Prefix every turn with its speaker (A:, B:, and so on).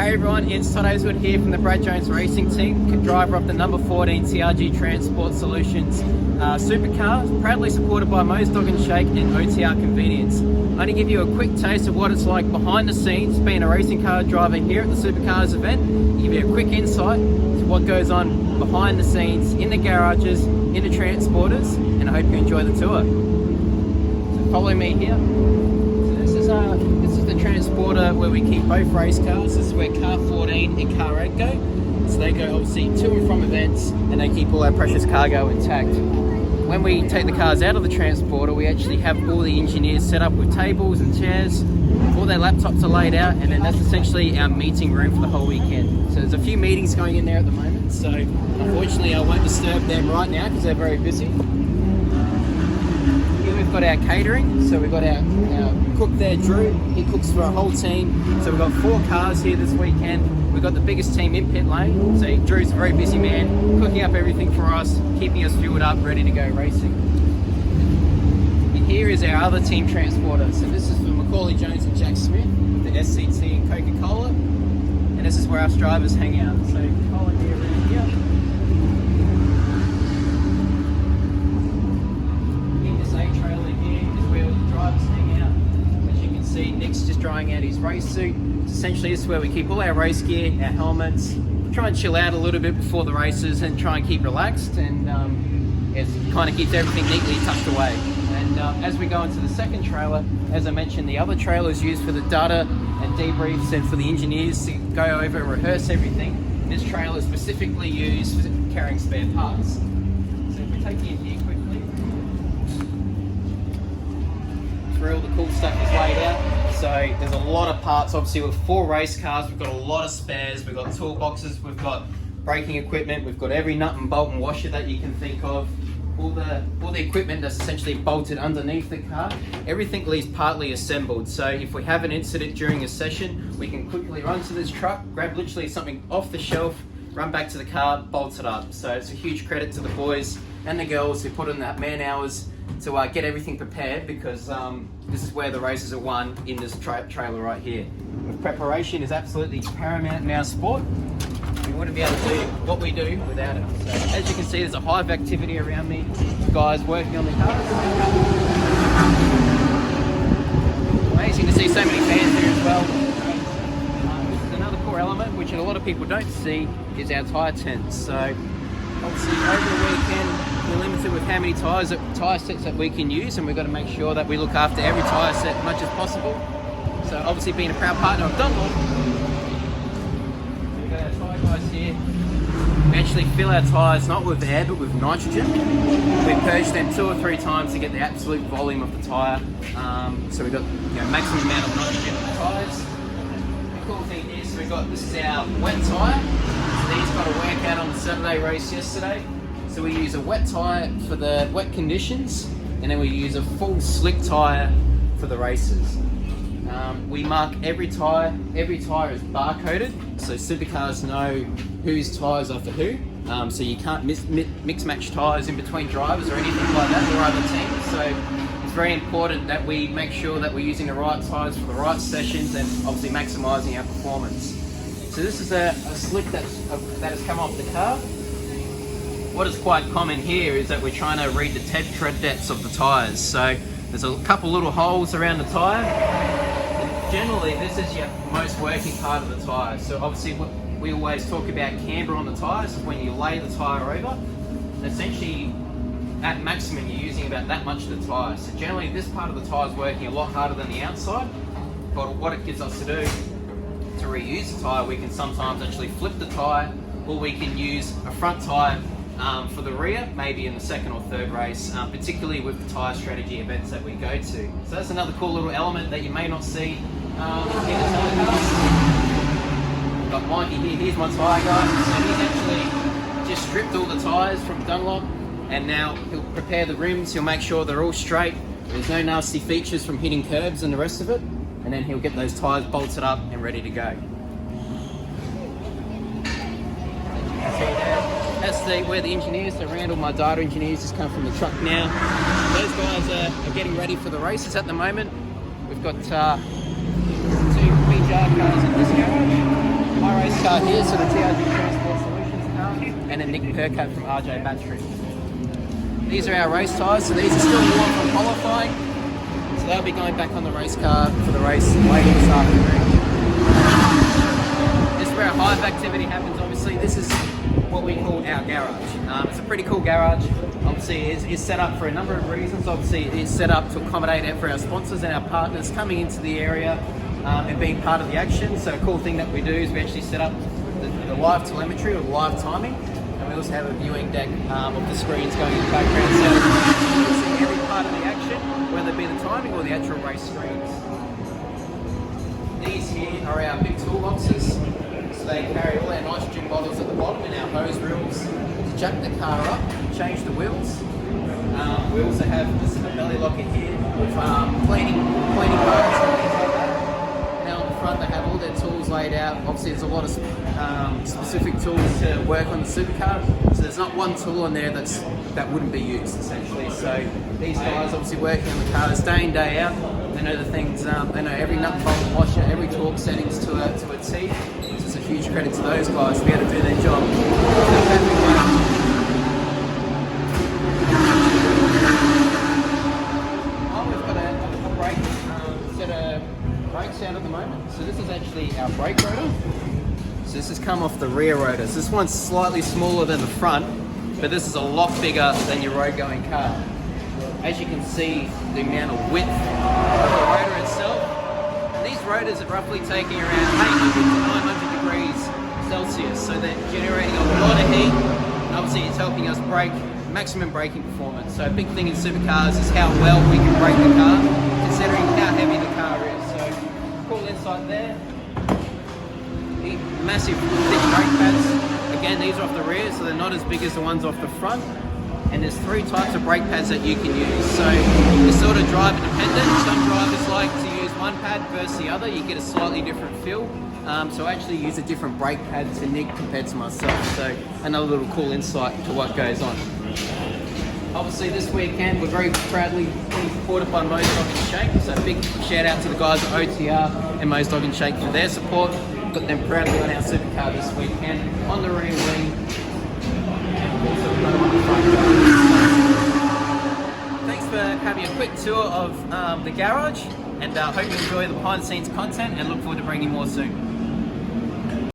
A: Hey everyone, it's Todd here from the Brad Jones Racing Team, driver of the number 14 TRG Transport Solutions supercar, proudly supported by Mo's Dog and Shake and OTR Convenience. I'm going to give you a quick taste of what it's like behind the scenes being a racing car driver here at the Supercars event, give you a quick insight to what goes on behind the scenes, in the garages, in the transporters, and I hope you enjoy the tour. So follow me here. This is the transporter where we keep both race cars. This is where car 14 and car 8 go. So they go obviously to and from events and they keep all our precious cargo intact. When we take the cars out of the transporter, we actually have all the engineers set up with tables and chairs. All their laptops are laid out, and then that's essentially our meeting room for the whole weekend. So there's a few meetings going in there at the moment. So unfortunately I won't disturb them right now because they're very busy. We've got our catering, so we've got our cook there, Drew. He cooks for a whole team. So we've got 4 cars here this weekend. We've got the biggest team in pit lane. So Drew's a very busy man, cooking up everything for us, keeping us fueled up, ready to go racing. And here is our other team transporter. So this is for Macaulay Jones and Jack Smith, the SCT and Coca-Cola. And this is where us drivers hang out. So follow me around here. Nick's just drying out his race suit. Essentially, this is where we keep all our race gear, our helmets, try and chill out a little bit before the races and try and keep relaxed, and it kind of keeps everything neatly tucked away. And as we go into the second trailer, as I mentioned, the other trailer is used for the data and debriefs and for the engineers to go over and rehearse everything. This trailer is specifically used for carrying spare parts. So if we take you in here quickly, where all the cool stuff is laid out. So there's a lot of parts. Obviously with 4 race cars, we've got a lot of spares. We've got toolboxes, we've got braking equipment, we've got every nut and bolt and washer that you can think of. All the equipment that's essentially bolted underneath the car. Everything leaves partly assembled. So if we have an incident during a session, we can quickly run to this truck, grab literally something off the shelf, run back to the car, bolt it up. So it's a huge credit to the boys and the girls who put in that man hours to get everything prepared, because this is where the races are won, in this trailer right here. Preparation is absolutely paramount in our sport. We wouldn't be able to do what we do without it. So as you can see, there's a hive of activity around me. Guys working on the cars. Amazing to see so many fans here as well. This is another core element which a lot of people don't see, is our tyre tents. So obviously over the weekend we're limited with how many tyre sets that we can use, and we've got to make sure that we look after every tyre set as much as possible. So obviously being a proud partner of Dunlop, we've got our tyre guys here. We actually fill our tyres not with air but with nitrogen. We purge them 2 or 3 times to get the absolute volume of the tyre. So we've got maximum amount of nitrogen in the tyres. The cool thing is, so this is our wet tyre. So these got a workout on the Saturday race yesterday. So we use a wet tyre for the wet conditions, and then we use a full slick tyre for the races. We mark every tyre. Every tyre is barcoded, so supercars know whose tyres are for who. So you can't mix match tyres in between drivers or anything like that or other teams. So it's very important that we make sure that we're using the right tyres for the right sessions and obviously maximising our performance. So this is a slick that has come off the car. What is quite common here is that we're trying to read the tread depths of the tyres. So there's a couple little holes around the tyre. Generally, this is your most working part of the tyre. So obviously, we always talk about camber on the tyres, when you lay the tyre over. Essentially, at maximum, you're using about that much of the tyre. So generally, this part of the tyre is working a lot harder than the outside. But what it gives us to do, to reuse the tyre, we can sometimes actually flip the tyre, or we can use a front tyre for the rear, maybe in the second or third race, particularly with the tyre strategy events that we go to. So that's another cool little element that you may not see in the telecast. Got Mikey here, here's my tyre guy. So he's actually just stripped all the tyres from Dunlop, and now he'll prepare the rims, he'll make sure they're all straight, there's no nasty features from hitting curbs and the rest of it, and then he'll get those tyres bolted up and ready to go. That's where the engineers, so Randall, my data engineers, just come from the truck now. Those guys are getting ready for the races at the moment. We've got 2 BTS cars in this garage. car here, so the TRG Transport Solutions car, and a Nick Percat from RJ Battery. These are our race tyres, so these are still warm from qualifying, so they'll be going back on the race car for the race later this afternoon. This is where our hive activity happens. Obviously, this is what we call our garage. It's a pretty cool garage. Obviously, it's set up for a number of reasons. Obviously, it's set up to accommodate it for our sponsors and our partners coming into the area and being part of the action. So a cool thing that we do is we actually set up the live telemetry or live timing, and we also have a viewing deck of the screens going in the background, so you can see every part of the action, whether it be the timing or the actual race screens. These here are our big toolboxes. So they carry all our nitrogen bottles at the bottom and our hose reels to jack the car up, change the wheels. We also have this belly locker here with cleaning bars and things like that. Now on the front they have all their tools laid out. Obviously there's a lot of specific tools to work on the supercar. So there's not one tool on there that wouldn't be used essentially. So these guys obviously working on the cars day in, day out. They know the things, they know every nut, bolt, washer, every torque settings to a T. It's a huge credit to those guys to be able to do their job. We've got a brake set of brakes out at the moment. So this is actually our brake rotor. So this has come off the rear rotors. This one's slightly smaller than the front, but this is a lot bigger than your road going car. As you can see, the amount of width of the rotor itself. And these rotors are roughly taking around 800 to 900 degrees Celsius, so they're generating a lot of heat, and obviously it's helping us brake, maximum braking performance. So a big thing in supercars is how well we can brake the car, considering how heavy the car is. So cool insight there. The massive thick brake pads. Again, these are off the rear, so they're not as big as the ones off the front. And there's 3 types of brake pads that you can use. So they're sort of driver dependent. Some drivers like to use one pad versus the other. You get a slightly different feel. So I actually use a different brake pad to Nick compared to myself. So another little cool insight to what goes on. Obviously this weekend we're very proudly being supported by Mo's Dog and Shake. So a big shout out to the guys at OTR and Mo's Dog and Shake for their support. Got them proudly on our supercar this weekend on the rear wing. Thanks for having a quick tour of the garage, and hope you enjoy the behind the scenes content and look forward to bringing more soon.